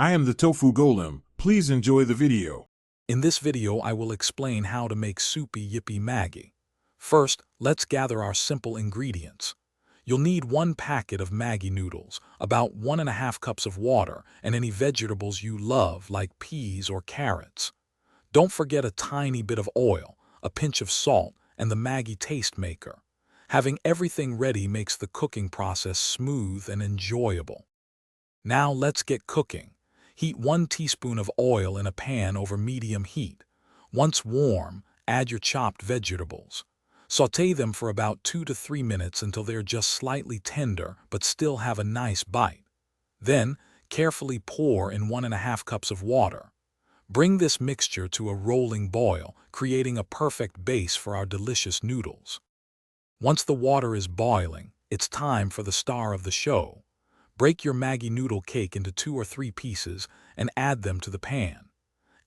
I am the Tofu Golem. Please enjoy the video. In this video, I will explain how to make Soupy Yippee Maggi. First, let's gather our simple ingredients. You'll need 1 packet of Maggi noodles, about 1½ cups of water, and any vegetables you love like peas or carrots. Don't forget a tiny bit of oil, a pinch of salt, and the Maggi taste maker. Having everything ready makes the cooking process smooth and enjoyable. Now let's get cooking. Heat 1 teaspoon of oil in a pan over medium heat. Once warm, add your chopped vegetables. Sauté them for about 2 to 3 minutes until they're just slightly tender but still have a nice bite. Then, carefully pour in 1½ cups of water. Bring this mixture to a rolling boil, creating a perfect base for our delicious noodles. Once the water is boiling, it's time for the star of the show. Break your Maggi noodle cake into 2 or 3 pieces and add them to the pan.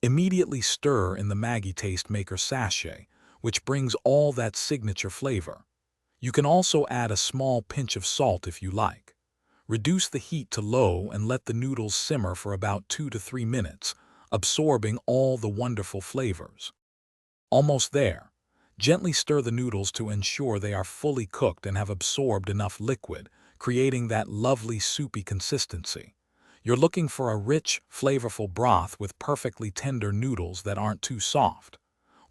Immediately stir in the Maggi taste maker sachet, which brings all that signature flavor. You can also add a small pinch of salt if you like. Reduce the heat to low and let the noodles simmer for about 2 to 3 minutes, absorbing all the wonderful flavors. Almost there. Gently stir the noodles to ensure they are fully cooked and have absorbed enough liquid, creating that lovely soupy consistency. You're looking for a rich, flavorful broth with perfectly tender noodles that aren't too soft.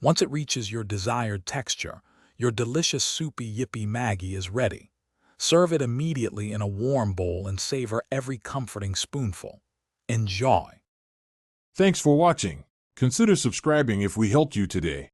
Once it reaches your desired texture, your delicious Soupy Yippee Maggi is ready. Serve it immediately in a warm bowl and savor every comforting spoonful. Enjoy! Thanks for watching. Consider subscribing if we helped you today.